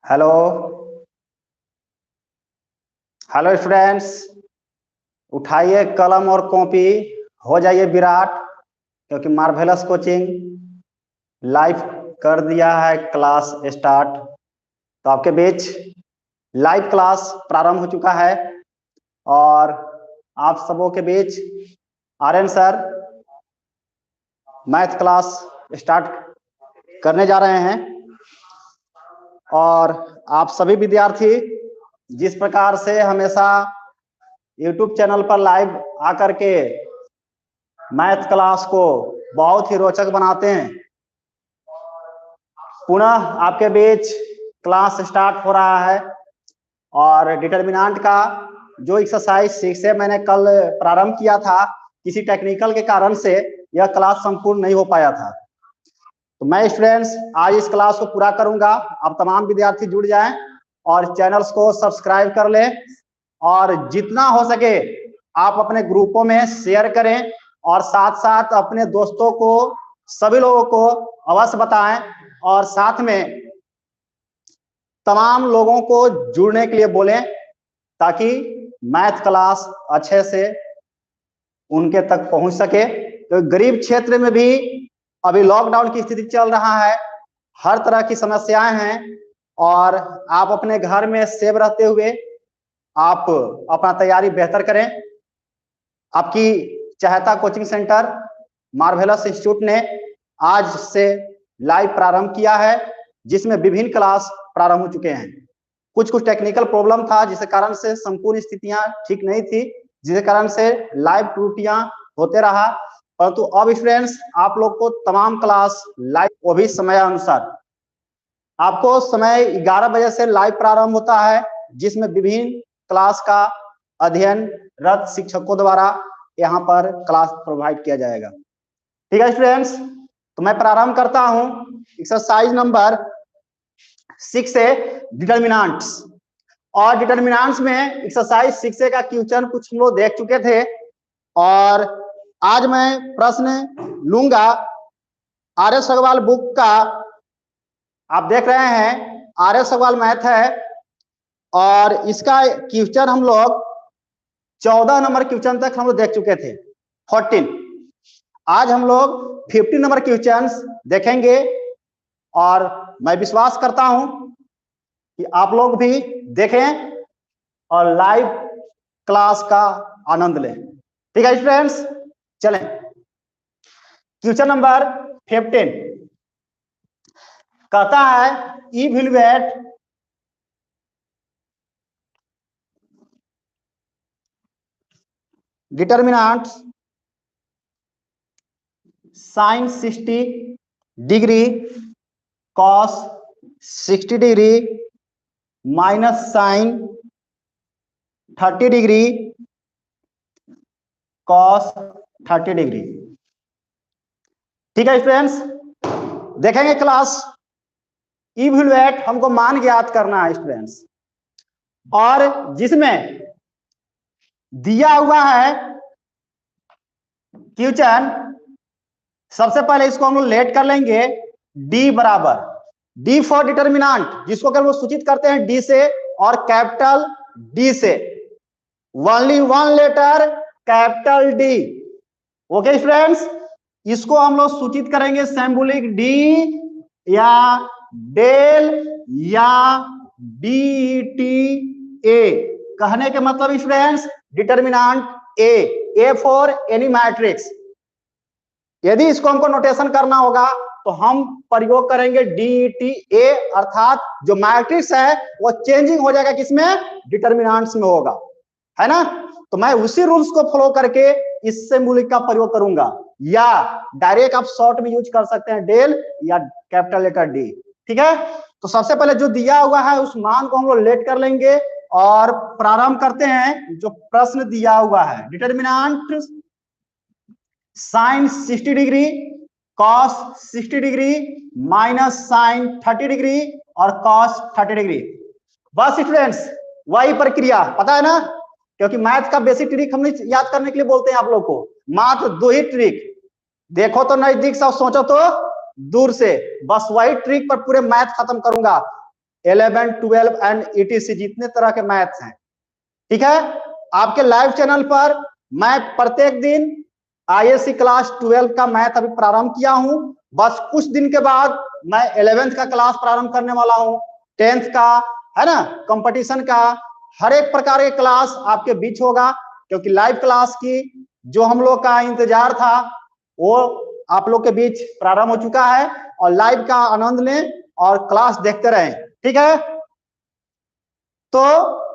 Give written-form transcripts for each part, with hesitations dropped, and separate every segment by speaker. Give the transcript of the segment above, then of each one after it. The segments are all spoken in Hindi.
Speaker 1: हेलो हेलो स्टूडेंट्स, उठाइए कलम और कॉपी, हो जाइए विराट, क्योंकि मार्वेलस कोचिंग लाइव कर दिया है क्लास स्टार्ट। तो आपके बीच लाइव क्लास प्रारंभ हो चुका है और आप सबों के बीच Aryan sir math class start करने जा रहे हैं। और आप सभी विद्यार्थी जिस प्रकार से हमेशा YouTube चैनल पर लाइव आकर के मैथ क्लास को बहुत ही रोचक बनाते हैं, पुनः आपके बीच क्लास स्टार्ट हो रहा है। और डिटरमिनेंट का जो एक्सरसाइज 6 है मैंने कल प्रारंभ किया था, किसी टेक्निकल के कारण से यह क्लास संपूर्ण नहीं हो पाया था। तो मैं स्टूडेंट्स आज इस क्लास को पूरा करूंगा। अब तमाम विद्यार्थी जुड़ जाएं और चैनल्स को सब्सक्राइब कर लें और जितना हो सके आप अपने ग्रुपों में शेयर करें और साथ साथ अपने दोस्तों को, सभी लोगों को अवश्य बताएं और साथ में तमाम लोगों को जुड़ने के लिए बोलें ताकि मैथ क्लास अच्छे से उनके तक पहुंच सके। तो गरीब क्षेत्र में भी अभी लॉकडाउन की स्थिति चल रहा है, हर तरह की समस्याएं हैं और आप अपने घर में सेफ रहते हुए आप अपना तैयारी बेहतर करें। आपकी चाहता कोचिंग सेंटर मार्वेलस इंस्टीट्यूट ने आज से लाइव प्रारंभ किया है, जिसमें विभिन्न क्लास प्रारंभ हो चुके हैं। कुछ टेक्निकल प्रॉब्लम था जिसके कारण से संपूर्ण स्थितियां ठीक नहीं थी, जिसके कारण से लाइव त्रुटियां होते रहा। परंतु अब स्टूडेंट्स आप लोग को तमाम क्लास लाइव, वो भी समय अनुसार आपको समय 11 बजे से लाइव प्रारंभ होता है, जिसमें विभिन्न क्लास का अध्ययनरत शिक्षकों द्वारा यहाँ पर क्लास प्रोवाइड किया जाएगा। ठीक है स्टूडेंट्स, तो मैं प्रारंभ करता हूं एक्सरसाइज नंबर 6 से डिटरमिनेंट्स। और डिटरमिनेंट्स में एक्सरसाइज 6 का क्वेश्चन कुछ हम लोग देख चुके थे और आज मैं प्रश्न लूंगा आर एस अग्रवाल बुक का। आप देख रहे हैं आर एस अग्रवाल मैथ है और इसका क्वेश्चन हम लोग 14 नंबर क्वेश्चन तक हम लोग देख चुके थे, 14। आज हम लोग 15 नंबर क्वेश्चन देखेंगे और मैं विश्वास करता हूं कि आप लोग भी देखें और लाइव क्लास का आनंद लें। ठीक है स्टूडेंट्स, चलें क्वेश्चन नंबर 15 कहता है evaluate determinant sine 60 degree cos 60 degree minus sine 30 degree cos 30 degree. ठीक है स्टूडेंट्स, देखेंगे क्लास। इवैल्यूएट हमको मान ज्ञात करना है स्टूडेंट्स, और जिसमें दिया हुआ है क्वेश्चन, सबसे पहले इसको हम लोग लेट कर लेंगे डी बराबर डी फॉर डिटरमिनेंट, जिसको अगर वो सूचित करते हैं डी से और कैपिटल डी से, only one letter capital D. Okay students, इसको हम लोग सूचित करेंगे सिंबॉलिक डी या डेल या डी टी ए। कहने के मतलब students determinant A for any matrix. यदि इसको हमको नोटेशन करना होगा तो हम प्रयोग करेंगे डी टी ए, अर्थात जो मैट्रिक्स है वो चेंजिंग हो जाएगा, किसमें? डिटरमिनेंट्स में होगा, है ना। तो मैं उसी रूल्स को फॉलो करके इस सिंबॉलिक का प्रयोग करूंगा, या डायरेक्ट आप शॉर्ट में यूज कर सकते हैं डेल या कैपिटल लेटर डी। ठीक है, तो सबसे पहले जो दिया हुआ है उस मान को हम लोग लेट कर लेंगे और प्रारंभ करते हैं। जो प्रश्न दिया हुआ है determinant sine 60 degree cos 60 degree minus sine 30 degree और कॉस 30 डिग्री। बस स्टूडेंट्स वही प्रक्रिया पता है ना, क्योंकि मैथ का बेसिक ट्रिक हम याद करने के लिए बोलते हैं आप लोग को। मात्र 2 ही ट्रिक, देखो तो नजदीक से और सोचो तो दूर से, बस वही ट्रिक पर पूरे मैथ खत्म करूंगा। 11, 12 एंड ETC जितने तरह के मैथ्स हैं, ठीक है। आपके लाइव चैनल पर मैं प्रत्येक दिन ISC क्लास 12 का मैथ अभी प्रारंभ किया हूं। बस कुछ दिन के बाद मैं 11th का क्लास प्रारंभ करने वाला हूं, 10th का, है ना, कंपटीशन का, हर एक प्रकार के क्लास आपके बीच होगा। क्योंकि लाइव क्लास की जो हम लोग का इंतजार था वो आप लोग के बीच प्रारंभ हो चुका है, और लाइव का आनंद लें और क्लास देखते रहें, ठीक है। तो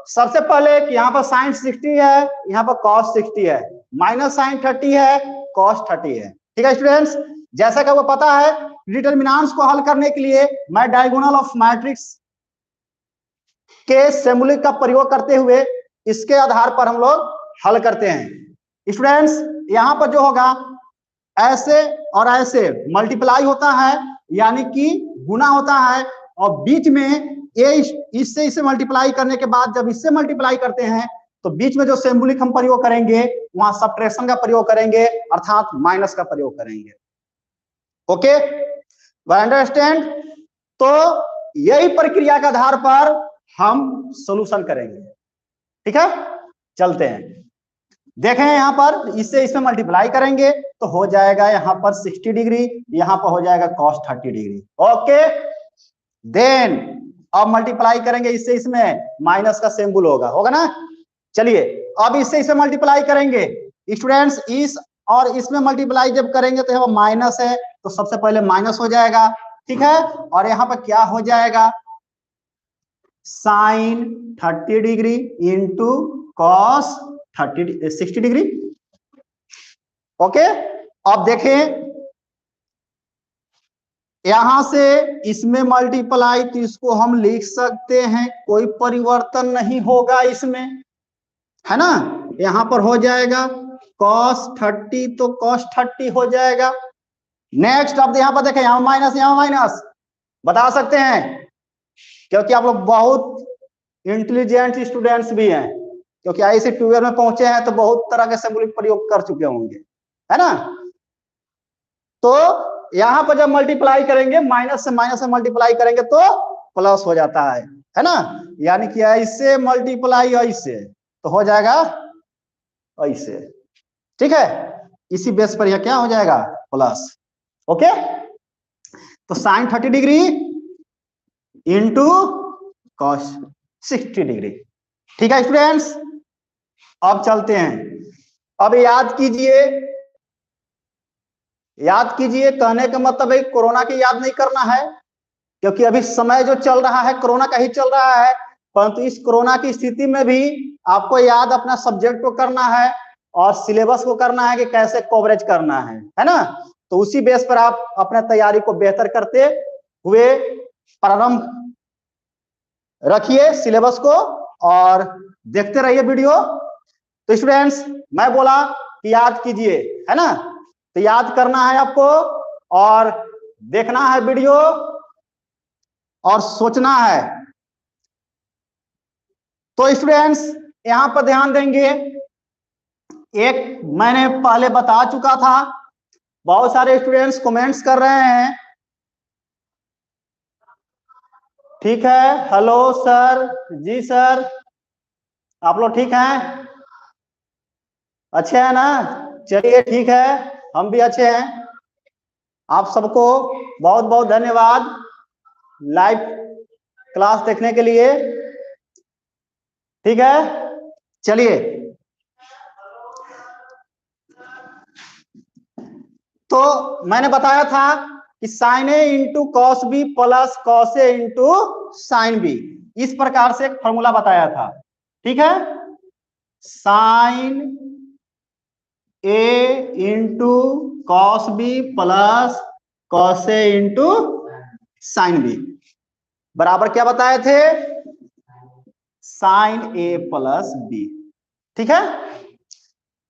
Speaker 1: सबसे पहले कि यहाँ पर साइन 60 है, यहाँ पर कॉस 60 है, माइनस साइन 30 है, कॉस 30 है, ठीक है स्टूडेंट्स। जैसा कि वो पता है, डिटरमिनेंट्स को हल करने के लिए मैं डायगोनल ऑफ मैट्रिक्स के सिंबॉलिक का प्रयोग करते हुए इसके आधार पर हम लोग हल करते हैं। स्टूडेंट्स यहाँ पर जो होगा, ऐसे और ऐसे मल्टीप्लाई होता है, यानी कि गुना होता है, और बीच में ये इससे इसे मल्टीप्लाई करने के बाद जब इससे मल्टीप्लाई करते हैं तो बीच में जो सिंबॉलिक हम प्रयोग करेंगे वहां सब्ट्रैक्शन का प्रयोग करेंगे, अर्थात माइनस का प्रयोग करेंगे। Okay, understand. तो यही प्रक्रिया के आधार पर हम सॉल्यूशन करेंगे, ठीक है। चलते हैं, देखें यहाँ पर इससे इसमें मल्टीप्लाई करेंगे तो हो जाएगा यहाँ पर 60 डिग्री, यहाँ पर हो जाएगा cos 30 डिग्री। ओके, देन अब मल्टीप्लाई करेंगे इससे इसमें, माइनस का सिंबल होगा ना। चलिए अब इससे इसमें मल्टीप्लाई करेंगे स्टूडेंट्स, इस और इसमें मल्टीप्लाई जब करेंगे तो यहाँ पर माइनस है तो सबसे पहले माइनस हो जाएगा, ठीक है। और यहाँ पर क्या हो जाएगा, sine 30 degree into cos 60 degree. Okay, अब देखें यहां से इसमें मल्टीप्लाई तो इसको हम लिख सकते हैं, कोई परिवर्तन नहीं होगा इसमें, है ना। यहां पर हो जाएगा cos 30 तो cos 30 हो जाएगा। नेक्स्ट अब यहां पर देखें, यहां माइनस बता सकते हैं, क्योंकि आप लोग बहुत इंटेलिजेंट स्टूडेंट्स भी हैं, क्योंकि ISC 12 में पहुंचे हैं तो बहुत तरह के सिंबॉलिक प्रयोग कर चुके होंगे, है ना। तो यहां पर जब मल्टीप्लाई करेंगे, माइनस से मल्टीप्लाई करेंगे तो प्लस हो जाता है ना। यानी कि ऐसे मल्टीप्लाई ऐसे तो हो जाएगा ऐसे, ठीक है। इसी बेस पर यह क्या हो जाएगा, प्लस। ओके, तो sine 30 degree into cos 60 degree, ठीक है स्टूडेंट्स। अब चलते हैं, अब याद कीजिए, कहने का मतलब है कोरोना की याद नहीं करना है, क्योंकि अभी समय जो चल रहा है कोरोना का ही चल रहा है, परंतु इस कोरोना की स्थिति में भी आपको याद अपना सब्जेक्ट को करना है और सिलेबस को करना है कि कैसे कवरेज करना है ना। तो उसी बेस पर आप अपने तैयारी को बेहतर करते हुए प्रारंभ रखिए सिलेबस को और देखते रहिए वीडियो। तो स्टूडेंट्स मैं बोला कि याद कीजिए, है ना, तो याद करना है आपको और देखना है वीडियो और सोचना है। तो स्टूडेंट्स यहां पर ध्यान देंगे, एक मैंने पहले बता चुका था, बहुत सारे स्टूडेंट्स कमेंट्स कर रहे हैं, ठीक है। हेलो सर, जी सर, आप लोग ठीक हैं, अच्छे हैं ना, चलिए ठीक है, हम भी अच्छे हैं। आप सबको बहुत बहुत धन्यवाद लाइव क्लास देखने के लिए, ठीक है। चलिए, तो मैंने बताया था कि sine A into cos B plus cos A into sine B, इस प्रकार से एक फॉर्मूला बताया था, ठीक है। Sine A into cos B plus cos A into sine B बराबर क्या बताए थे, साइन ए प्लस बी, ठीक है।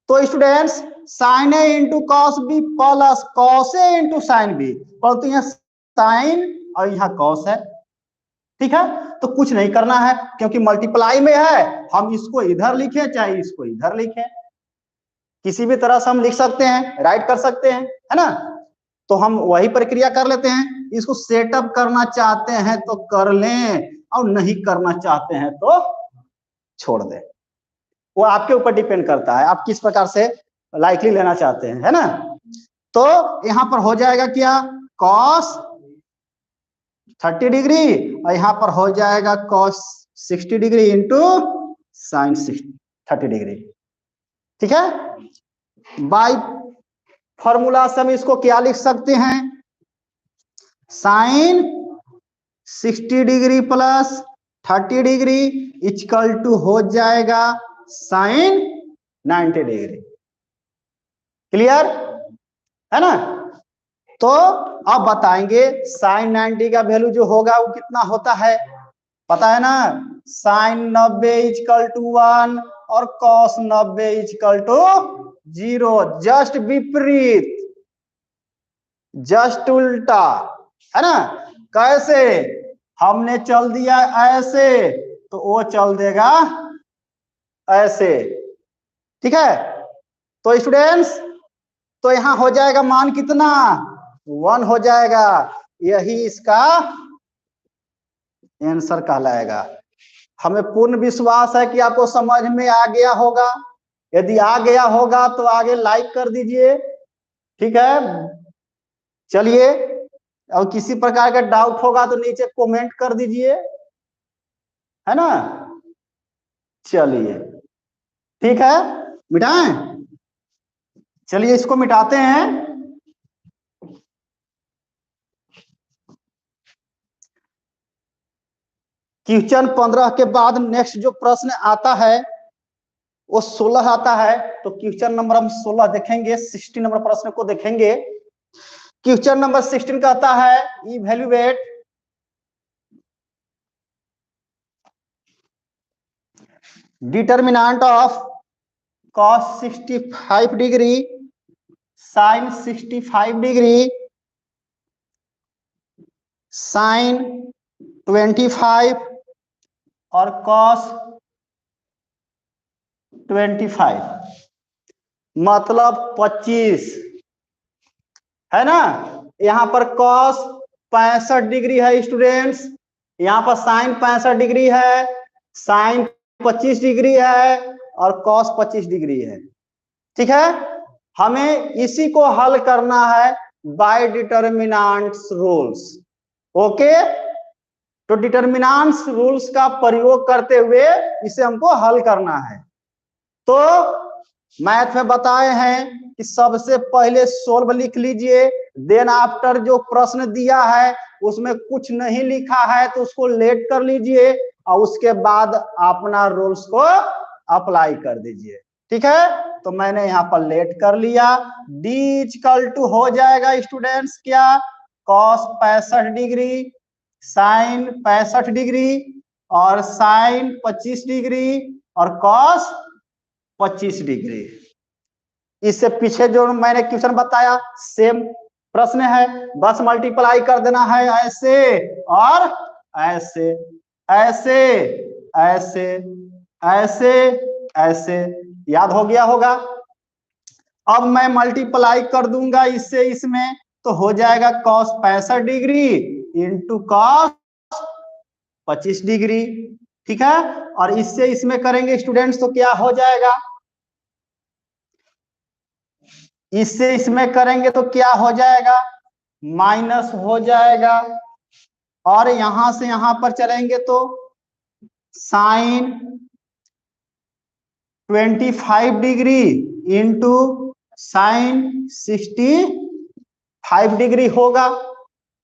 Speaker 1: तो students sine A into cos B plus cos A into sine B, परंतु यहाँ साइन और यहाँ कॉस है, ठीक है। तो कुछ नहीं करना है, क्योंकि मल्टीप्लाई में है, हम इसको इधर लिखें चाहे इसको इधर लिखें, किसी भी तरह से हम लिख सकते हैं, राइट कर सकते हैं, है ना। तो हम वही प्रक्रिया कर लेते हैं, इसको सेटअप करना चाहते हैं तो कर लें, और नहीं करना चाहते हैं तो छोड़ दें। वो आपके ऊपर डिपेंड करता है, आप किस प्रकार से लाइकली लेना चाहते हैं, है ना। तो यहां पर हो जाएगा क्या, cos 30 डिग्री और यहां पर हो जाएगा cos 60 degree into sin 30 degree. ठीक है, बाई फॉर्मूला से हम इसको क्या लिख सकते हैं, sin 60 degree plus 30 degree equal to हो जाएगा sin 90 डिग्री। क्लियर है ना। तो अब बताएंगे sin 90 का वैल्यू जो होगा वो कितना होता है, पता है ना, sin 90 इक्वल टू 1 और cos 90 इक्वल टू 0, जस्ट विपरीत, जस्ट उल्टा, है ना। कैसे, हमने चल दिया ऐसे तो वो चल देगा ऐसे। ठीक है, तो स्टूडेंट्स तो यहां हो जाएगा मान कितना, 1 हो जाएगा, यही इसका आंसर कहलाएगा। हमें पूर्ण विश्वास है कि आपको समझ में आ गया होगा। यदि आ गया होगा तो आगे लाइक कर दीजिए। ठीक है, चलिए, और किसी प्रकार का डाउट होगा तो नीचे कमेंट कर दीजिए, है ना। चलिए ठीक है, मिटाएं, चलिए इसको मिटाते हैं। क्वेश्चन 15 के बाद नेक्स्ट जो प्रश्न आता है वो 16 आता है। तो क्वेश्चन नंबर हम 16 देखेंगे, 16 नंबर प्रश्न को देखेंगे। क्वेश्चन नंबर 16 कहता है evaluate determinant of cos 65 degree sin 65 degree sin 25 और cos 25, मतलब 25, है ना। यहां पर cos 65 डिग्री है स्टूडेंट्स, यहां पर sin 65 डिग्री है, sin 25 डिग्री है और cos 25 डिग्री है। ठीक है, हमें इसी को हल करना है बाय डिटर्मिनेंट्स रूल्स। ओके, तो डिटर्मिनेंट्स रूल्स का प्रयोग करते हुए इसे हमको हल करना है। तो मैथ में बताए हैं कि सबसे पहले सोल्व लिख लीजिए, देन आफ्टर जो प्रश्न दिया है उसमें कुछ नहीं लिखा है तो उसको लेट कर लीजिए और उसके बाद अपना रूल्स को अप्लाई कर दीजिए। ठीक है, तो मैंने यहाँ पर लेट कर लिया। डी इक्वल टू हो जाएगा स्टूडेंट्स क्या, cos 65 डिग्री sin 65 डिग्री और sin 25 डिग्री और cos 25 डिग्री। इससे पीछे जो मैंने क्वेश्चन बताया सेम प्रश्न है, बस मल्टीप्लाई कर देना है ऐसे और ऐसे, ऐसे ऐसे ऐसे ऐसे, याद हो गया होगा। अब मैं मल्टीप्लाई कर दूंगा इससे इसमें तो हो जाएगा cos 65 degree into cos 25 degree. ठीक है, और इससे इसमें करेंगे स्टूडेंट्स तो क्या हो जाएगा, इससे इसमें करेंगे तो क्या हो जाएगा, माइनस हो जाएगा, और यहां से यहां पर चलेंगे तो sine 25 degree into sine 65 degree होगा,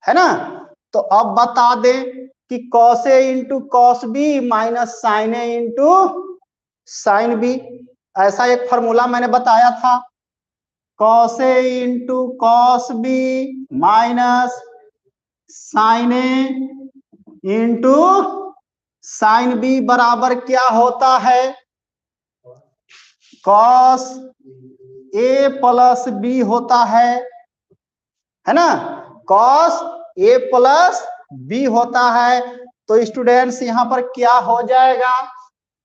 Speaker 1: है ना। तो अब बता दें कि cos A into cos B minus sine A into sine B, ऐसा एक फॉर्मूला मैंने बताया था। cos A into cos B minus sine A into sine B बराबर क्या होता है, cos A प्लस बी होता है ना, cos A प्लस बी होता है। तो स्टूडेंट्स यहाँ पर क्या हो जाएगा,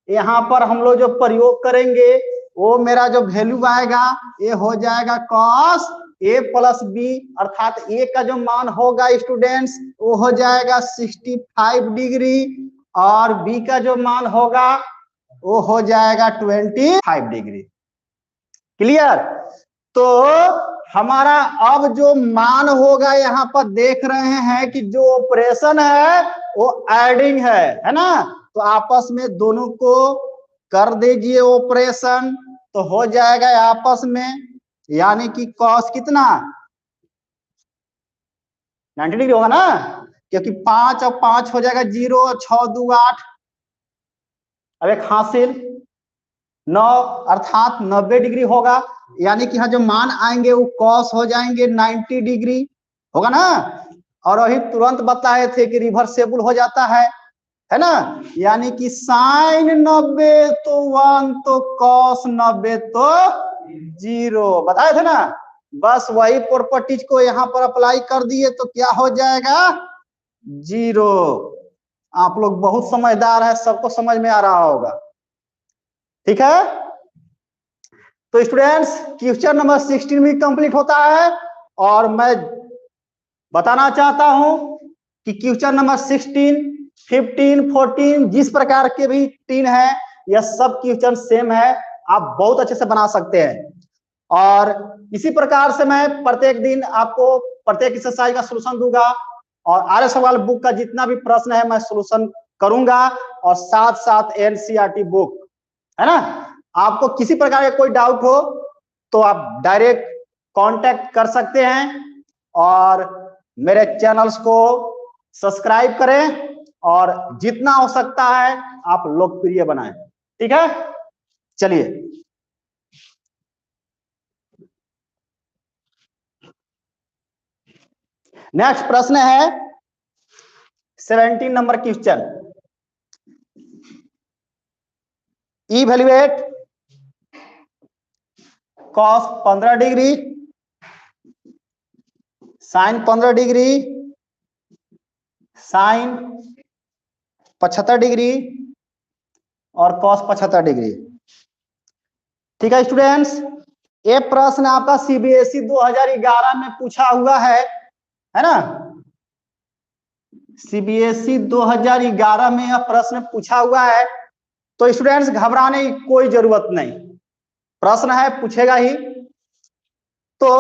Speaker 1: यहाँ पर हम लोग जो प्रयोग करेंगे वो मेरा जो वैल्यू आएगा ये हो जाएगा cos A प्लस बी, अर्थात A का जो मान होगा स्टूडेंट्स वो हो जाएगा 65 डिग्री और बी का जो मान होगा वो हो जाएगा 25 डिग्री। क्लियर? तो हमारा अब जो मान होगा यहाँ पर देख रहे हैं कि जो ऑपरेशन है वो एडिंग है ना? तो आपस में दोनों को कर दीजिए ऑपरेशन, तो हो जाएगा आपस में, यानी कि कॉस कितना 90 डिग्री होगा ना, क्योंकि 5 और 5 हो जाएगा 0, 6 2 8, अब एक हासिल 9 अर्थात 90 डिग्री होगा, यानी कि यहाँ जो मान आएंगे वो कॉस हो जाएंगे 90 डिग्री होगा ना। और वही तुरंत बताए थे कि रिवर्सेबल हो जाता है ना, यानी कि साइन 90 तो 1 तो कॉस 90 तो 0 बताए थे ना। बस वही प्रॉपर्टीज को यहाँ पर अप्लाई कर दिए तो क्या हो जाएगा 0। आप लोग बहुत समझदार है, सबको समझ में आ रहा होगा। ठीक है, तो स्टूडेंट्स क्वेश्चन नंबर 16 भी कंप्लीट होता है। और मैं बताना चाहता हूं कि क्वेश्चन नंबर 16, 15, 14 जिस प्रकार के भी 3 है, यह सब क्वेश्चन सेम है, आप बहुत अच्छे से बना सकते हैं। और इसी प्रकार से मैं प्रत्येक दिन आपको प्रत्येक एक्सरसाइज का सलूशन दूंगा, और आर्य सवाल बुक का जितना भी प्रश्न है मैं सलूशन करूंगा, और साथ साथ एनसीईआरटी बुक है ना। आपको किसी प्रकार का कोई डाउट हो तो आप डायरेक्ट कांटेक्ट कर सकते हैं, और मेरे चैनल्स को सब्सक्राइब करें, और जितना हो सकता है आप लोकप्रिय बनाएं। ठीक है, चलिए नेक्स्ट प्रश्न है 17 number question. Evaluate cos 15 degree, sine 15 degree, sine 75 degree और कॉस 75 डिग्री। ठीक है स्टूडेंट्स, ये प्रश्न आपका सीबीएसई 2011 में पूछा हुआ है ना। सीबीएसई 2011 में यह प्रश्न पूछा हुआ है, तो स्टूडेंट्स घबराने की कोई जरूरत नहीं, प्रश्न है पूछेगा ही। तो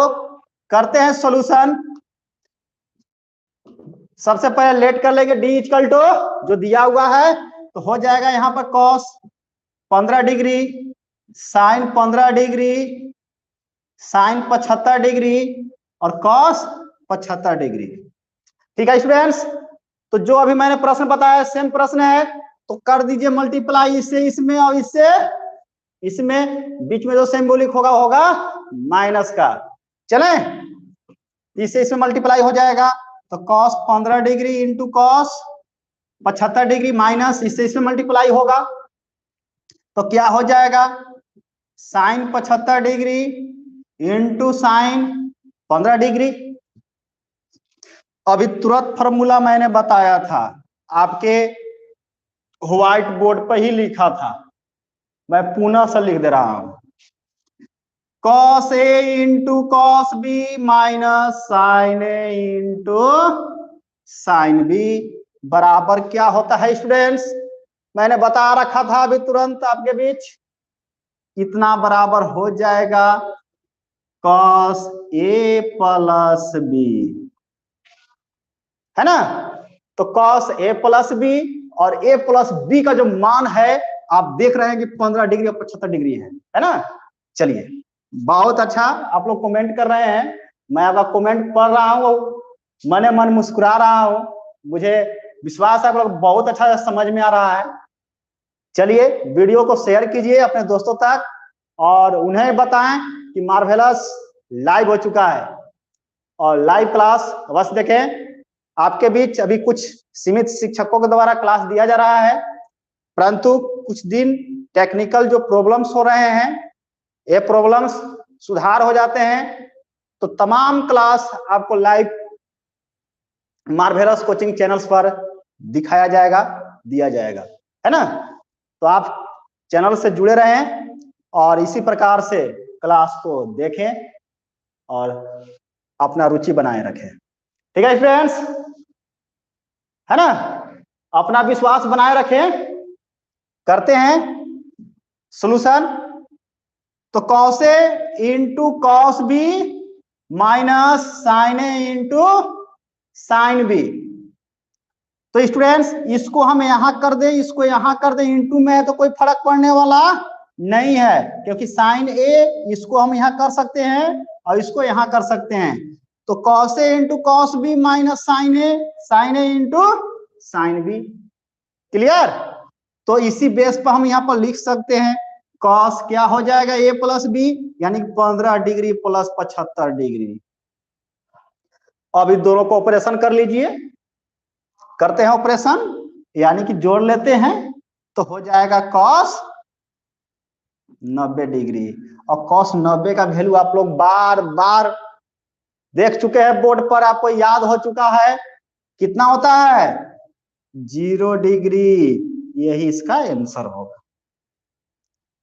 Speaker 1: करते हैं सॉल्यूशन। सबसे पहले लेट कर लेंगे डी इक्वल टू जो दिया हुआ है, तो हो जाएगा यहाँ पर cos 15 degree, sine 15 degree, sine 75 degree और कॉस 75 डिग्री। ठीक है स्टूडेंट्स, तो जो अभी मैंने प्रश्न बताया सेम प्रश्न है, तो कर दीजिए मल्टीप्लाई इससे इसमें और इससे इसमें, बीच में जो सिंबॉलिक होगा होगा माइनस का। चले, इससे इसमें मल्टीप्लाई हो जाएगा, तो cos 15 degree into cos 75 degree minus इससे इसमें मल्टीप्लाई होगा, तो क्या हो जाएगा sine 75 degree into sine 15 degree. अभी तुरंत फॉर्मूला मैंने बताया था, आपके व्हाइट बोर्ड पर ही लिखा था, मैं पुनः से लिख दे रहा हूं। Cos A into cos B minus sine A into sine B बराबर क्या होता है स्टूडेंट्स, मैंने बता रखा था अभी तुरंत आपके बीच, कितना बराबर हो जाएगा कॉस ए प्लस बी, है ना। तो कॉस ए प्लस बी, और ए प्लस बी का जो मान है आप देख रहे हैं कि 15 डिग्री और 75 डिग्री है ना। चलिए बहुत अच्छा, आप लोग कमेंट कर रहे हैं, मैं आपका कमेंट पढ़ रहा हूँ, मन मन मुस्कुरा रहा हूँ, मुझे विश्वास है आप लोग बहुत अच्छा समझ में आ रहा है। चलिए वीडियो को शेयर कीजिए अपने दोस्तों तक, और उन्हें बताएं कि मार्वेलस लाइव हो चुका है, और लाइव क्लास अवश्य देखें। आपके बीच अभी कुछ सीमित शिक्षकों के द्वारा क्लास दिया जा रहा है, परंतु कुछ दिन टेक्निकल जो प्रॉब्लम्स हो रहे हैं, ये प्रॉब्लम्स सुधार हो जाते हैं तो तमाम क्लास आपको लाइव मार्वेलस कोचिंग चैनल्स पर दिखाया जाएगा, दिया जाएगा, है ना। तो आप चैनल से जुड़े रहें और इसी प्रकार से क्लास को देखें और अपना रुचि बनाए रखें। ठीक है फ्रेंड्स, है ना। अपना विश्वास बनाए रखें, करते हैं सॉल्यूशन। तो cos A into cos B minus sine A into sine B. तो स्टूडेंट्स इसको हम यहां कर दें, इसको यहां कर दें, इंटू में है तो कोई फर्क पड़ने वाला नहीं है, क्योंकि साइन ए इसको हम यहां कर सकते हैं और इसको यहां कर सकते हैं। तो cos A into cos B minus sine A into sine B. Clear? तो इसी बेस पर हम यहाँ पर लिख सकते हैं कॉस क्या हो जाएगा ए प्लस बी, यानी 15 डिग्री प्लस 75 डिग्री। अब इन दोनों को ऑपरेशन कर लीजिए, करते हैं ऑपरेशन, यानी कि जोड़ लेते हैं तो हो जाएगा कॉस 90 डिग्री। और कॉस 90 का वैल्यू आप लोग बार बार देख चुके हैं बोर्ड पर, आपको याद हो चुका है कितना होता है 0 डिग्री। यही इसका आंसर होगा।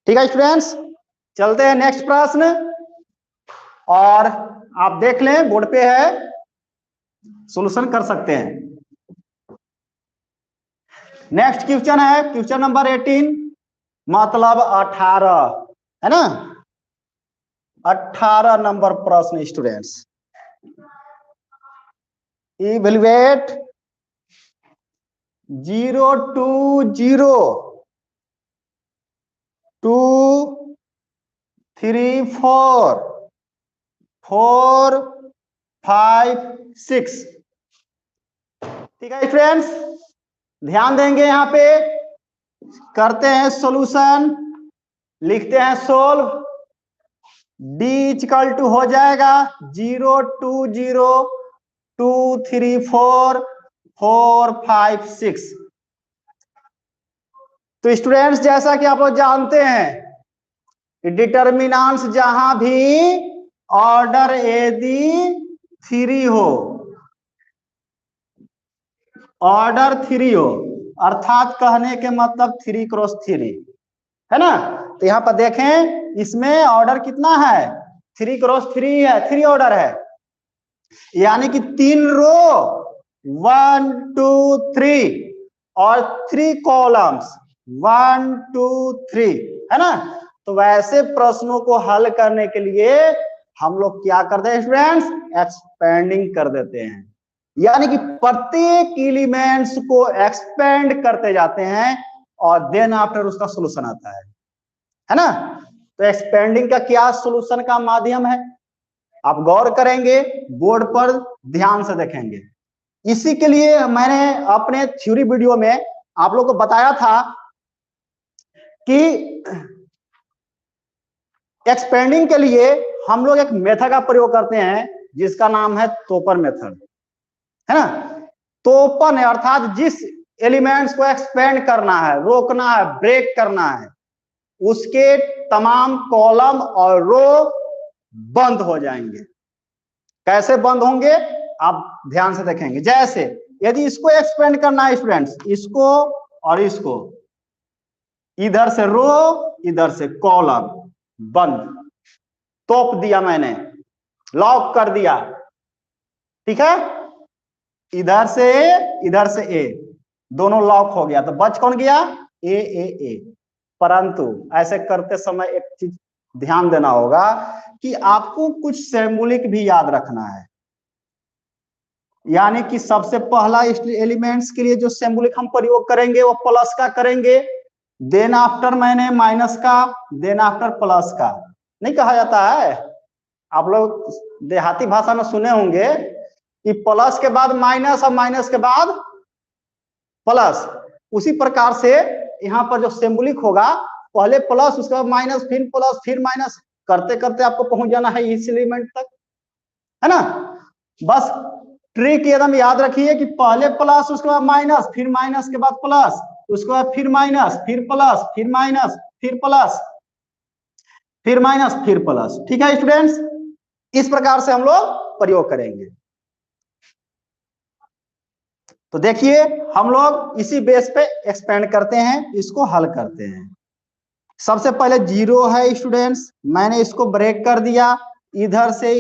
Speaker 1: ठीक है स्टूडेंट्स, चलते हैं नेक्स्ट प्रश्न, और आप देख लें बोर्ड पे है, सॉल्यूशन कर सकते हैं। नेक्स्ट क्वेश्चन है क्वेश्चन नंबर 18, मतलब 18 है ना, 18 नंबर प्रश्न स्टूडेंट्स। Evaluate 0 to 0 2 3 4 4 5 6। ठीक है स्टूडेंट्स, ध्यान देंगे यहाँ पे, करते हैं सॉल्यूशन, लिखते हैं सोल्व। डी इक्वल टू हो जाएगा 0 2 0 2 3 4 4 5 6। तो स्टूडेंट्स जैसा कि आप लोग जानते हैं डिटर्मिनेंट्स जहां भी ऑर्डर यदि 3 हो, ऑर्डर 3 हो, अर्थात कहने के मतलब 3 क्रॉस 3 है ना। तो यहाँ पर देखें इसमें ऑर्डर कितना है 3 क्रॉस 3 है, 3 ऑर्डर है, यानी कि 3 रो 1 2 3 और 3 कॉलम्स 1 2 3 है ना। तो वैसे प्रश्नों को हल करने के लिए हम लोग क्या करते हैं स्टूडेंट्स, एक्सपेंडिंग कर देते हैं, यानी कि प्रत्येक एलिमेंट्स को एक्सपेंड करते जाते हैं और देन आफ्टर उसका सॉल्यूशन आता है ना। तो एक्सपेंडिंग का क्या सॉल्यूशन का माध्यम है, आप गौर करेंगे बोर्ड पर ध्यान से देखेंगे। इसी के लिए मैंने अपने थ्योरी वीडियो में आप लोगों को बताया था कि एक्सपेंडिंग के लिए हम लोग एक मेथड का प्रयोग करते हैं जिसका नाम है तोपन मेथड, है ना। तोपन अर्थात जिस एलिमेंट्स को एक्सपेंड करना है, रोकना है, ब्रेक करना है, उसके तमाम कॉलम और रो बंद हो जाएंगे। कैसे बंद होंगे आप ध्यान से देखेंगे। जैसे यदि इसको एक्सपेंड करना है स्टूडेंट्स, इसको और इसको, इधर से रो इधर से कॉलम बंद, तोप दिया मैंने, लॉक कर दिया, ठीक है। इधर से ए दोनों लॉक हो गया, तो बच कौन गया ए। परंतु ऐसे करते समय एक चीज ध्यान देना होगा कि आपको कुछ सिंबॉलिक भी याद रखना है, यानी कि सबसे पहला एलिमेंट्स के लिए जो सिंबॉलिक हम प्रयोग करेंगे वो प्लस का करेंगे, देन आफ्टर मैंने माइनस का, देन आफ्टर प्लस का। नहीं कहा जाता है, आप लोग देहाती भाषा में सुने होंगे कि प्लस के बाद माइनस और माइनस के बाद प्लस। उसी प्रकार से यहाँ पर जो सिंबॉलिक होगा पहले प्लस, उसके बाद माइनस, फिर प्लस, फिर माइनस, करते करते आपको पहुंच जाना है इस एलिमेंट तक, है ना। बस ट्रिक एकदम याद रखिए कि पहले प्लस, उसके बाद माइनस, फिर माइनस के बाद प्लस, उसके बाद फिर माइनस, फिर प्लस, फिर माइनस, फिर प्लस, फिर माइनस, फिर प्लस। ठीक है स्टूडेंट्स, इस प्रकार से हम लोग प्रयोग करेंगे। तो देखिए हम लोग इसी बेस पे एक्सपेंड करते हैं, इसको हल करते हैं। सबसे पहले 0 है स्टूडेंट्स, मैंने इसको ब्रेक कर दिया, इधर से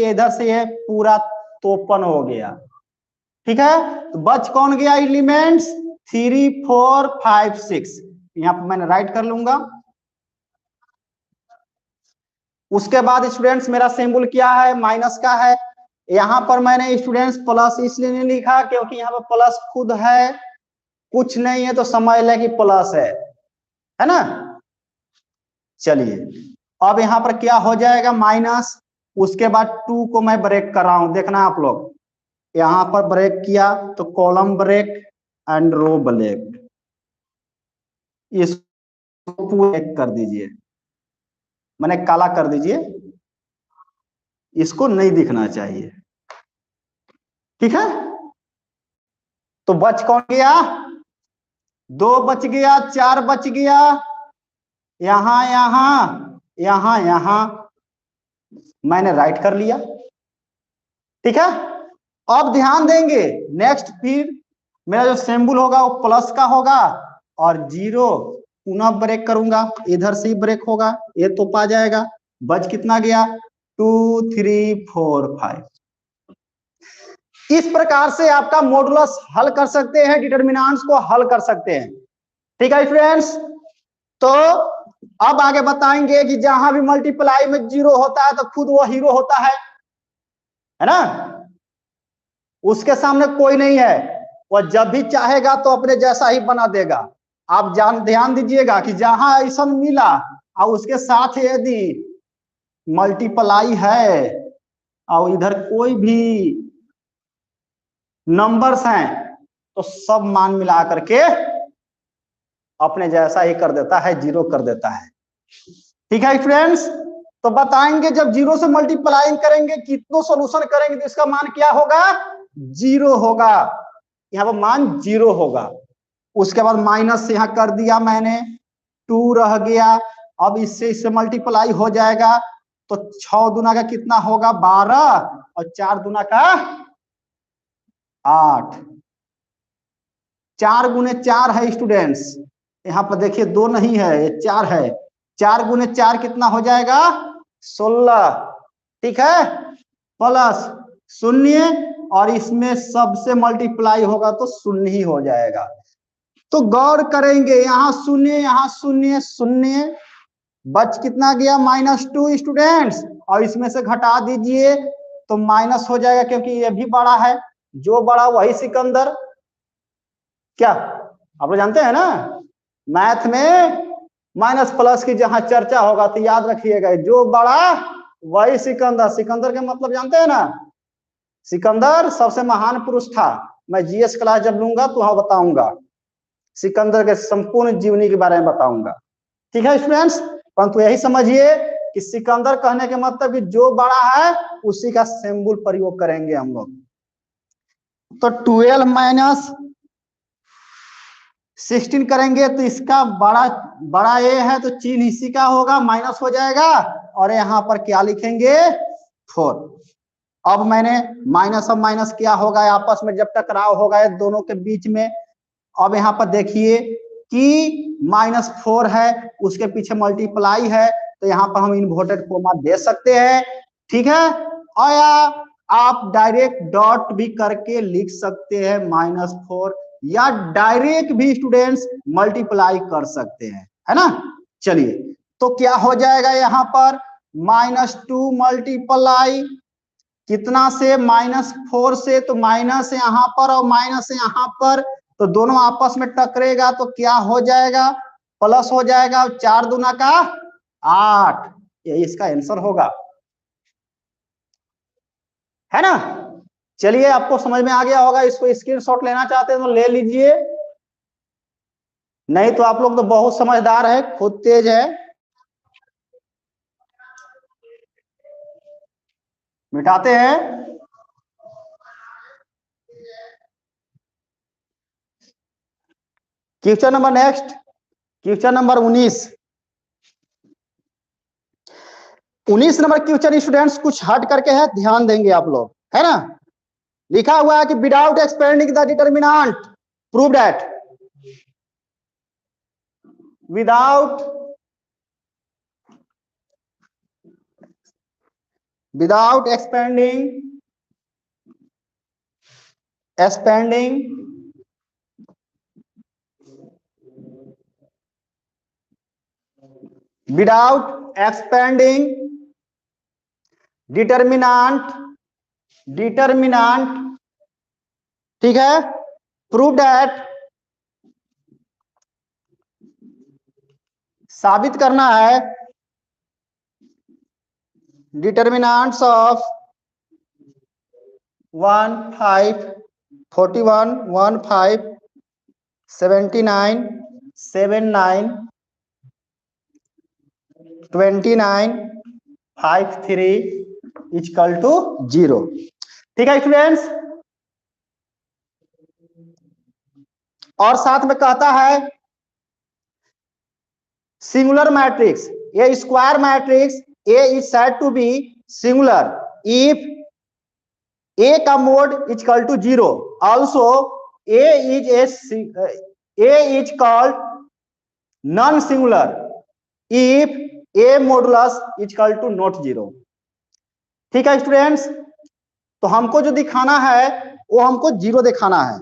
Speaker 1: ये पूरा तोपन हो गया, ठीक है। तो बच कौन गया एलिमेंट्स 3 4 5 6 यहाँ पर मैंने राइट कर लूंगा। उसके बाद स्टूडेंट्स मेरा सिंबल क्या है, माइनस का है। यहाँ पर मैंने स्टूडेंट्स प्लस इसलिए नहीं लिखा क्योंकि यहाँ पर प्लस खुद है, कुछ नहीं है तो समझ लें कि प्लस है ना। चलिए अब यहाँ पर क्या हो जाएगा, माइनस। उसके बाद 2 को मैं ब्रेक कर रहा हूं, देखना आप लोग, यहां पर ब्रेक किया तो column break and row break, इसको ब्रेक कर दीजिए, मैंने काला कर दीजिए, इसको नहीं दिखना चाहिए, ठीक है। तो बच कौन गया, 2 बच गया, 4 बच गया, यहां यहां यहां यहां मैंने राइट कर लिया, ठीक है। अब ध्यान देंगे नेक्स्ट, फिर मेरा जो सिंबल होगा वो प्लस का होगा और 0 पुनः ब्रेक करूंगा, इधर से ही ब्रेक होगा, ये तो पा जाएगा। बच कितना गया, 2 3 4 5। इस प्रकार से आपका मॉडुलस हल कर सकते हैं, डिटरमिनेंट्स को हल कर सकते हैं, ठीक है फ्रेंड्स। तो अब आगे बताएंगे कि जहां भी मल्टीप्लाई में 0 होता है तो खुद वो हीरो होता है ना, उसके सामने कोई नहीं है, वह जब भी चाहेगा तो अपने जैसा ही बना देगा। आप ध्यान दीजिएगा कि जहां ऐसा मिला और उसके साथ यदि मल्टीप्लाई है और इधर कोई भी नंबर्स हैं तो सब मान मिला करके अपने जैसा ही कर देता है, 0 कर देता है, ठीक है फ्रेंड्स। तो बताएंगे जब 0 से मल्टीप्लाई करेंगे, कितनों सॉल्यूशन करेंगे तो इसका मान क्या होगा, 0 होगा, यहाँ पर मान 0 होगा। उसके बाद माइनस यहाँ कर दिया मैंने, 2 रह गया, अब इससे मल्टीप्लाई हो जाएगा तो 6 दूना का कितना होगा, 12 और 4 दूना का 8, 4 गुने 4 है स्टूडेंट्स, यहाँ पर देखिए 2 नहीं है, ये 4 है, 4 गुने 4 कितना हो जाएगा, 16, ठीक है, प्लस 0 और इसमें सबसे मल्टीप्लाई होगा तो 0 ही हो जाएगा। तो गौर करेंगे, यहाँ 0 यहाँ 0 0, बच कितना गया, -2 स्टूडेंट्स, और इसमें से घटा दीजिए तो माइनस हो जाएगा क्योंकि ये भी बड़ा है, जो बड़ा वही सिकंदर। क्या आप लोग जानते हैं ना, मैथ में माइनस प्लस की जहां चर्चा होगा तो याद रखिएगा, जो बड़ा वही सिकंदर। सिकंदर का मतलब जानते हैं ना, सिकंदर सबसे महान पुरुष था, मैं जीएस क्लास जब लूंगा तो वहां बताऊंगा, सिकंदर के संपूर्ण जीवनी के बारे में बताऊंगा, ठीक है स्टूडेंट्स। परंतु यही समझिए कि सिकंदर कहने के मतलब कि जो बड़ा है उसी का सिंबल प्रयोग करेंगे हम लोग। तो 12 माइनस 16 करेंगे तो इसका बड़ा ए है तो चिन्ह इसी का होगा, माइनस हो जाएगा, और यहाँ पर क्या लिखेंगे, 4। अब मैंने माइनस और माइनस क्या होगा, आपस में जब टकराव होगा ये दोनों के बीच में, अब यहाँ पर देखिए कि -4 है, उसके पीछे मल्टीप्लाई है तो यहाँ पर हम इन्वर्टेड कोमा दे सकते हैं, ठीक है। और आप डायरेक्ट डॉट भी करके लिख सकते हैं -4, या डायरेक्ट भी स्टूडेंट्स मल्टीप्लाई कर सकते हैं, है ना। चलिए तो क्या हो जाएगा, यहाँ पर -2 मल्टीप्लाई कितना से, -4 से, तो माइनस यहाँ पर और माइनस यहाँ पर, तो दोनों आपस में टकरेगा तो क्या हो जाएगा, प्लस हो जाएगा, 4 दूना का 8, यही इसका आंसर होगा, है ना। चलिए आपको समझ में आ गया होगा, इसको स्क्रीनशॉट लेना चाहते हैं तो ले लीजिए, नहीं तो आप लोग तो बहुत समझदार है, खुद तेज है। मिटाते हैं, question number next, question number 19 number question students कुछ हट करके है, ध्यान देंगे आप लोग, है ना। लिखा हुआ है कि without expanding the determinant prove that, without expanding without expanding determinant, ठीक है, प्रूव दैट, साबित करना है, डिटर्मिनेंट्स ऑफ 15, 41, 15, 79, 79, 29, 53 इक्वल टू 0। ठीक है स्टूडेंट्स, और साथ में कहता है singular matrix, a square matrix A is said to be singular if A का mod equal to 0, also A is called non singular if A modulus equal to not 0। ठीक है स्टूडेंट्स, तो हमको जो दिखाना है वो हमको 0 दिखाना है।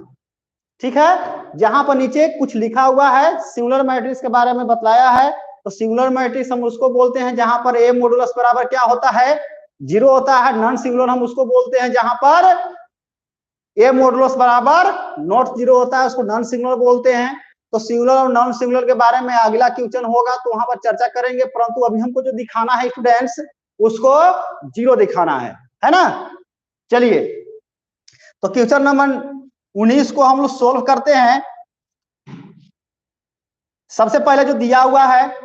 Speaker 1: ठीक है, जहां पर नीचे कुछ लिखा हुआ है, सिंगुलर मैट्रिक्स के बारे में बतलाया है, तो सिंगुलर मैट्रिक्स हम उसको बोलते हैं जहां पर A मॉडुलस बराबर क्या होता है, 0 होता है। नॉन सिंगुलर हम उसको बोलते हैं जहां पर A मॉडुलस बराबर नॉट 0 होता है, उसको नॉन सिंगुलर बोलते हैं। तो सिंगुलर और नॉन सिंगुलर के बारे में अगला क्वेश्चन होगा तो वहां पर चर्चा करेंगे, परंतु अभी हमको जो दिखाना है स्टूडेंट्स, उसको 0 दिखाना है ना। चलिए, तो क्वेश्चन नंबर 19 को हम लोग सोल्व करते हैं। सबसे पहले जो दिया हुआ है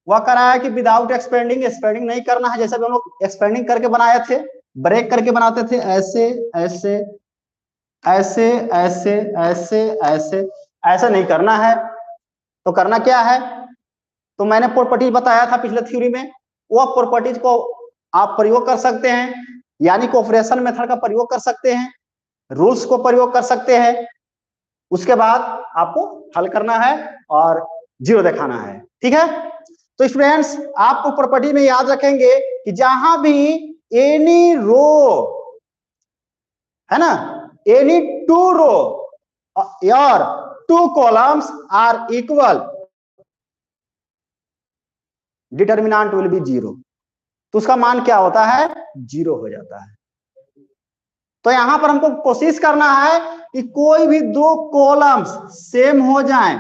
Speaker 1: वह करा है कि विदाउट एक्सपेंडिंग, एक्सपेंडिंग नहीं करना है, जैसा भी हम लोग एक्सपेंडिंग करके बनाए थे, ब्रेक करके बनाते थे, ऐसे ऐसे ऐसे ऐसे ऐसे ऐसे ऐसे नहीं करना है। तो करना क्या है, तो मैंने प्रॉपर्टीज बताया था पिछले थ्योरी में, वो प्रॉपर्टीज को आप प्रयोग कर सकते हैं, यानी कोऑपरेशन मेथड का प्रयोग कर सकते हैं, रूल्स को प्रयोग कर सकते हैं। उसके बाद आपको हल करना है और 0 दिखाना है। ठीक है, तो स्टूडेंट्स आपको प्रॉपर्टी में याद रखेंगे कि जहां भी एनी रो है ना, एनी 2 रो और 2 columns are equal, determinant will be 0। तो उसका मान क्या होता है, 0 हो जाता है। तो यहां पर हमको कोशिश करना है कि कोई भी 2 कॉलम्स सेम हो जाएं,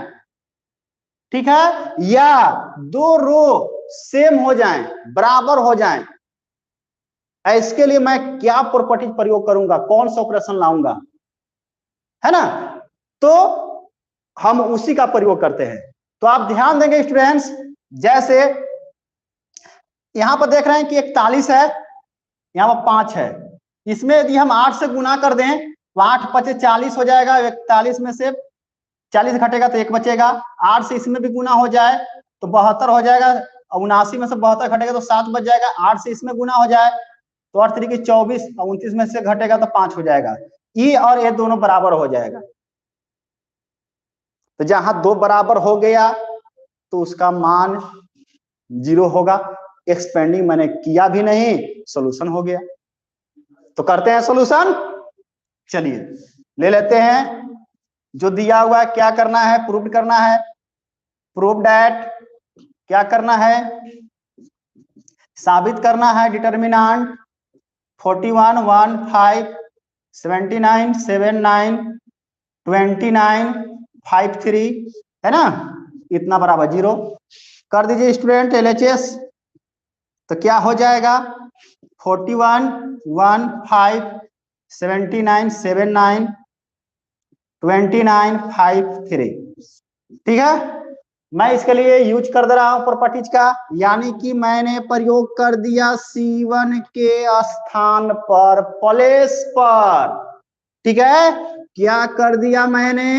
Speaker 1: ठीक है, या 2 रो सेम हो जाएं, बराबर हो जाएं। इसके लिए मैं क्या प्रॉपर्टी प्रयोग करूंगा, कौन सा ऑपरेशन लाऊंगा, है ना। तो हम उसी का प्रयोग करते हैं। तो आप ध्यान देंगे स्टूडेंट्स, जैसे यहां पर देख रहे हैं कि 41 है, यहां पर 5 है, इसमें यदि हम 8 से गुना कर दें तो 8 5 40 हो जाएगा। 41 में से 40 घटेगा तो 1 बचेगा। 8 से इसमें भी गुना हो जाए तो 72 हो जाएगा। 79 में से 72 घटेगा तो 7 बच जाएगा। 8 से इसमें गुना हो जाए तो 8 तरीके 24, 29 में से घटेगा तो 5 हो जाएगा। ई और ए दोनों बराबर हो जाएगा। तो जहां 2 बराबर हो गया तो उसका मान 0 होगा। एक्सपेंडिंग मैंने किया भी नहीं, सॉल्यूशन हो गया। तो करते हैं सॉल्यूशन। चलिए ले लेते हैं, जो दिया हुआ है क्या करना है, प्रूव करना है। प्रूव दैट, क्या करना है, साबित करना है, डिटर्मिनेंट 41, 15, 79, 79, 29, 53 है ना, इतना बराबर 0 कर दीजिए स्टूडेंट LHS। तो क्या हो जाएगा, 41, 15, 79, 79, 29, 53। ठीक है, मैं इसके लिए यूज कर दे रहा हूं प्रॉपर्टीज का, यानी कि मैंने प्रयोग कर दिया C1 के स्थान पर, प्लेस पर। ठीक है, क्या कर दिया मैंने,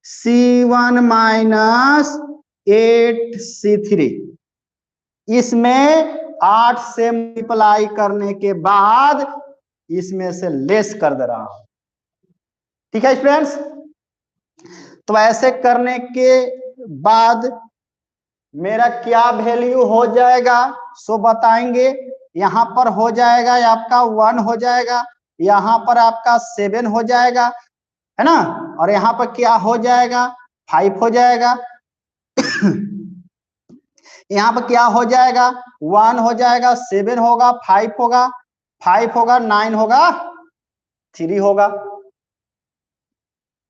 Speaker 1: C1 माइनस 8C3, इसमें 8 से मल्टीप्लाई करने के बाद इसमें से लेस कर दे रहा हूं। ठीक है स्टूडेंट्स, तो ऐसे करने के बाद मेरा क्या वैल्यू हो जाएगा सो बताएंगे। यहां पर हो जाएगा आपका 1 हो जाएगा, यहां पर आपका 7 हो जाएगा, है ना, और यहां पर क्या हो जाएगा, 5 हो जाएगा। यहाँ पर क्या हो जाएगा, 1 हो जाएगा, 7 होगा, 5 होगा, 5 होगा, 9 होगा, 3 होगा।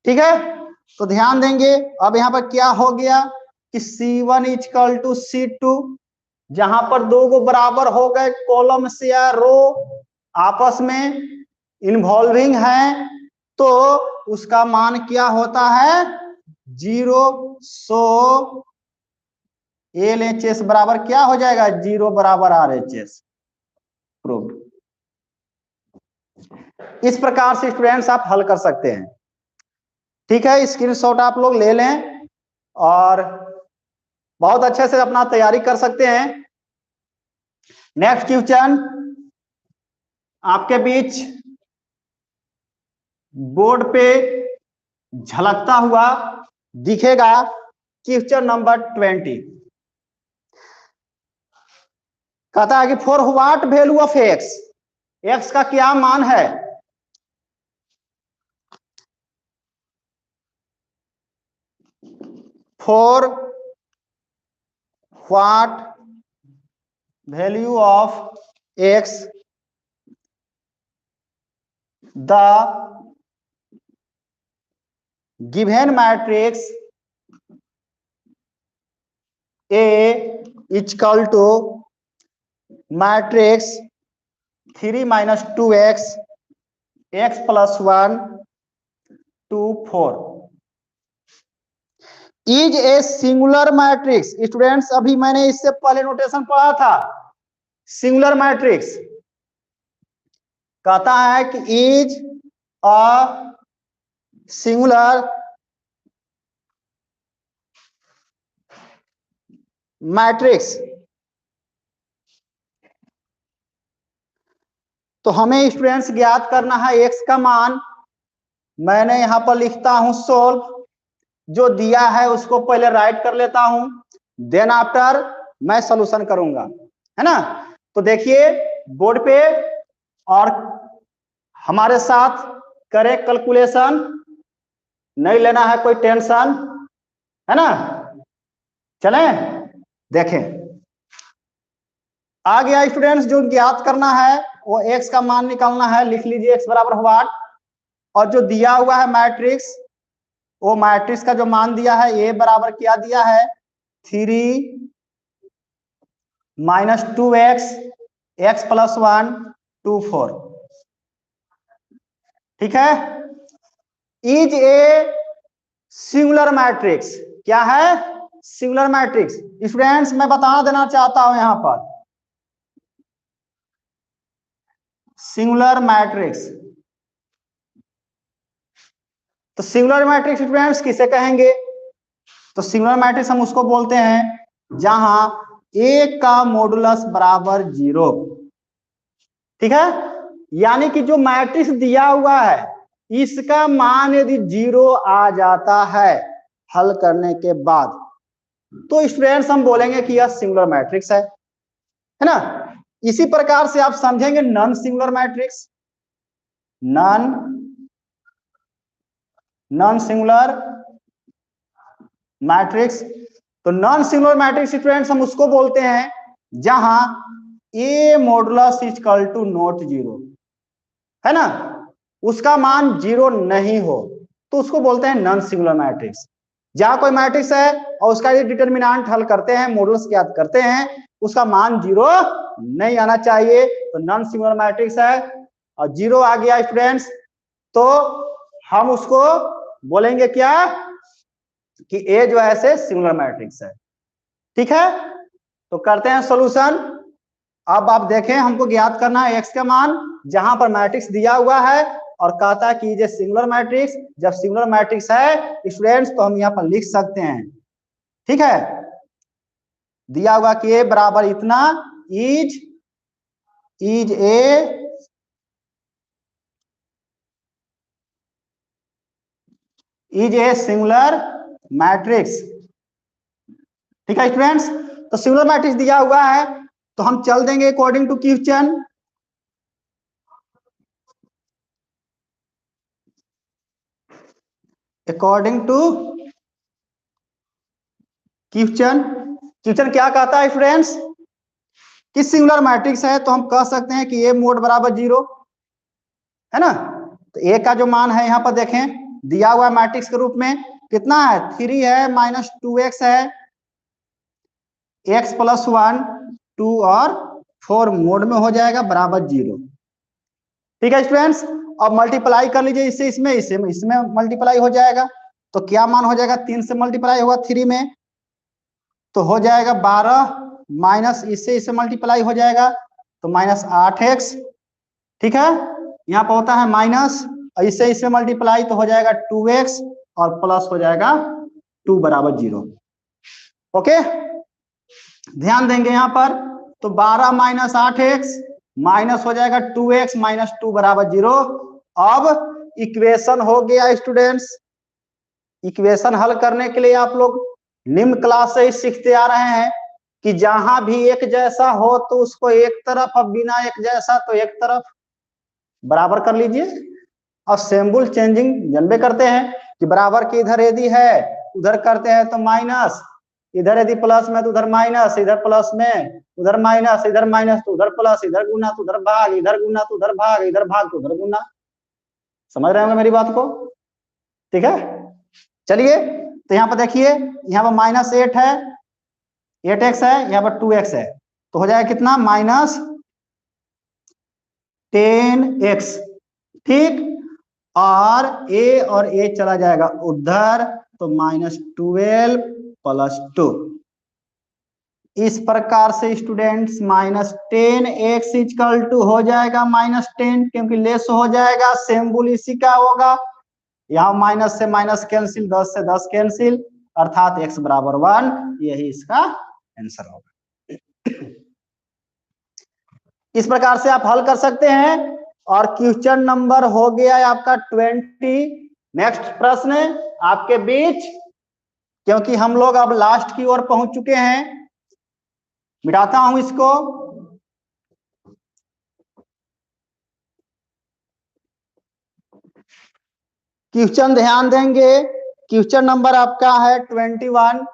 Speaker 1: ठीक है, तो ध्यान देंगे। अब यहाँ पर क्या हो गया कि C1 इक्वल टू C2, जहां पर दो को बराबर हो गए कॉलम से या रो आपस में इन्वॉल्विंग है, तो उसका मान क्या होता है, 0। सो LHS बराबर क्या हो जाएगा, 0 बराबर RHS। प्रूव्ड। इस प्रकार से स्टूडेंट्स आप हल कर सकते हैं। ठीक है, स्क्रीनशॉट आप लोग ले लें और बहुत अच्छे से अपना तैयारी कर सकते हैं। नेक्स्ट क्वेश्चन आपके बीच बोर्ड पे झलकता हुआ दिखेगा, क्वेश्चन नंबर 20। कहता है कि for what value of x, x का क्या मान है, for what value of x the given matrix A equal to matrix 3 minus 2x, x plus 1 2 4 is a singular matrix. Students अभी मैंने इससे पहले नोटेशन पढ़ा था, सिंगुलर मैट्रिक्स कहता है कि इज अ सिंगुलर मैट्रिक्स। तो हमें स्टूडेंट्स ज्ञात करना है x का मान। मैंने यहां पर लिखता हूं सोल्व, जो दिया है उसको पहले राइट कर लेता हूं, देन आफ्टर मैं सॉल्यूशन करूंगा, है ना। तो देखिए बोर्ड पे और हमारे साथ करें कैलकुलेशन, नहीं लेना है कोई टेंशन, है ना। चलें देखें, आ गया स्टूडेंट्स। जो ज्ञात करना है वो x का मान निकालना है, लिख लीजिए x बराबर व्हाट, और जो दिया हुआ है मैट्रिक्स, वो मैट्रिक्स का जो मान दिया है a बराबर क्या दिया है, 3 माइनस 2x, x प्लस 1 2 4। ठीक है, इज ए सिंगुलर मैट्रिक्स, क्या है, सिंगुलर मैट्रिक्स। स्टूडेंट्स मैं बता देना चाहता हूं यहां पर सिंगुलर मैट्रिक्स, तो सिंगुलर मैट्रिक्स स्टूडेंट्स किसे कहेंगे, तो सिंगुलर मैट्रिक्स हम उसको बोलते हैं जहां ए का मॉडुलस बराबर 0। ठीक है, यानी कि जो मैट्रिक्स दिया हुआ है इसका मान यदि 0 आ जाता है हल करने के बाद, तो स्टूडेंट्स हम बोलेंगे कि यह सिंगुलर मैट्रिक्स है ना। इसी प्रकार से आप समझेंगे non singular matrix, non singular matrix. तो नॉन सिंगुलर मैट्रिक्स स्टूडेंट्स हम उसको बोलते हैं जहां ए मॉडुलस इक्वल टू नॉट 0, है ना, उसका मान 0 नहीं हो, तो उसको बोलते हैं नॉन सिंगुलर मैट्रिक्स। जहां कोई मैट्रिक्स है और उसका ये डिटरमिनेंट हल करते हैं, मॉडुलस ज्ञात करते हैं, उसका मान 0 नहीं आना चाहिए, तो नॉन सिंगुलर मैट्रिक्स है। और 0 आ गया स्टूडेंट्स, तो हम उसको बोलेंगे क्या कि ए जो है से सिंगुलर मैट्रिक्स है। ठीक है, तो करते हैं सॉल्यूशन। अब आप देखें, हमको ज्ञात करना है एक्स का मान जहां पर मैट्रिक्स दिया हुआ है, और कहता है कि ये सिंगुलर मैट्रिक्स, जब सिंगुलर मैट्रिक्स है स्टूडेंट्स तो हम यहाँ पर लिख सकते हैं। ठीक है, दिया हुआ कि ए बराबर इतना, इज ए सिंगुलर मैट्रिक्स। ठीक है स्टूडेंट्स, तो सिंगुलर मैट्रिक्स दिया हुआ है, तो हम चल देंगे according to question. According to question question क्या कहता है स्टूडेंट्स कि सिंगुलर मैट्रिक्स है तो हम कह सकते हैं कि ए मोड बराबर 0 है ना। तो ए का जो मान है यहाँ पर देखें दिया हुआ मैट्रिक्स के रूप में कितना है 3 है माइनस 2x है x प्लस 1 2 और 4 मोड में हो जाएगा बराबर 0। ठीक है स्टूडेंट्स, अब मल्टीप्लाई कर लीजिए इससे इसमें मल्टीप्लाई हो जाएगा तो क्या मान हो जाएगा 3 से मल्टीप्लाई होगा 3 में तो हो जाएगा 12 माइनस इससे मल्टीप्लाई हो जाएगा तो माइनस 8x। ठीक है, यहाँ पर होता है माइनस इससे मल्टीप्लाई तो हो जाएगा 2x और प्लस हो जाएगा 2 बराबर 0। ओके, ध्यान देंगे यहाँ पर तो 12 माइनस 8x माइनस हो जाएगा 2x माइनस 2 बराबर 0। अब इक्वेशन हो गया स्टूडेंट्स। इक्वेशन हल करने के लिए आप लोग निम्न क्लास से ही सीखते आ रहे हैं कि जहां भी एक जैसा हो तो उसको एक तरफ और बिना एक जैसा तो एक तरफ बराबर कर लीजिए। अब सिंबल चेंजिंग जानबे करते हैं कि बराबर की इधर यदि है उधर करते हैं तो माइनस, इधर यदि प्लस में तो उधर माइनस, इधर प्लस में उधर माइनस, इधर माइनस तो उधर प्लस, इधर गुना तो उधर भाग, इधर गुना तो उधर भाग, इधर भाग तो उधर गुना। समझ रहे होंगे मेरी बात को? ठीक है, चलिए तो यहाँ पर देखिए यहाँ पर माइनस 8 है 8x है यहाँ पर 2x है तो हो जाएगा कितना माइनस 10x। ठीक, और a चला जाएगा उधर तो माइनस 12 प्लस 2। इस प्रकार से students minus 10x equal to हो जाएगा माइनस 10 क्योंकि लेस हो जाएगा सिंबल इसी का होगा। यहाँ माइनस से माइनस कैंसिल 10 से 10 कैंसिल अर्थात x बराबर 1, यही इसका आंसर होगा। इस प्रकार से आप हल कर सकते हैं और क्वेश्चन नंबर हो गया है आपका 20। नेक्स्ट प्रश्न आपके बीच, क्योंकि हम लोग अब लास्ट की ओर पहुंच चुके हैं, मिटाता हूं इसको। क्वेश्चन ध्यान देंगे, क्वेश्चन नंबर आपका है 21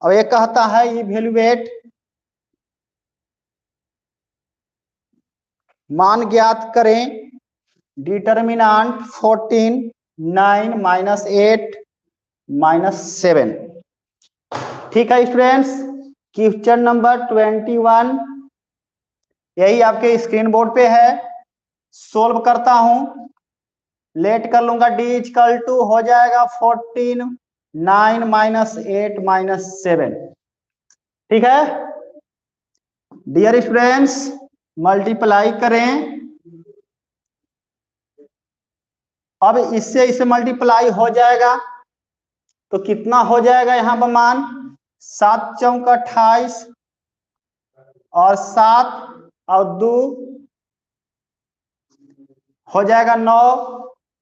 Speaker 1: और ये कहता है इवैल्यूएट मान ज्ञात करें डिटर्मिनेंट 14 9 माइनस 8 माइनस 7। ठीक है स्टूडेंट्स, क्वेश्चन नंबर 21 यही आपके स्क्रीन बोर्ड पे है। सोल्व करता हूं, लेट कर लूंगा d इक्वल टू हो जाएगा 14 9 माइनस 8 माइनस 7। ठीक है डियर स्टूडेंट्स, मल्टीप्लाई करें। अब इससे मल्टीप्लाई हो जाएगा तो कितना हो जाएगा यहाँ पर मान 7 चौक 28 और 7 और 2 हो जाएगा 9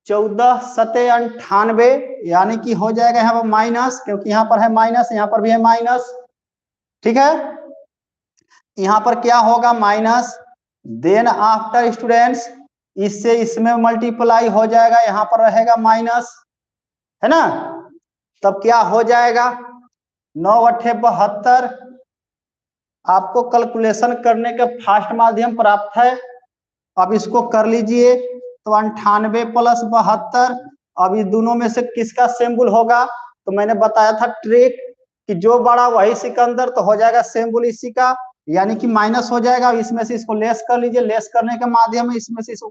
Speaker 1: 14 7 98 यानी कि हो जाएगा यहाँ पर माइनस, क्योंकि यहाँ पर है माइनस यहाँ पर भी है माइनस। ठीक है, यहाँ पर क्या होगा माइनस, देन आफ्टर स्टूडेंट्स इससे इसमें मल्टीप्लाई हो जाएगा, यहाँ पर रहेगा माइनस है ना। तब क्या हो जाएगा 9 8 72। आपको कैलकुलेशन करने के फास्ट माध्यम प्राप्त है, अब इसको कर लीजिए तो 98 प्लस 72। अब इस दोनों में से किसका सिंबल होगा, तो मैंने बताया था ट्रिक कि जो बड़ा वही सिकंदर, तो हो जाएगा सिंबल इसी का यानी कि माइनस हो जाएगा। इसमें से इसको लेस कर लीजिए, लेस करने के माध्यम में इसमें से इसको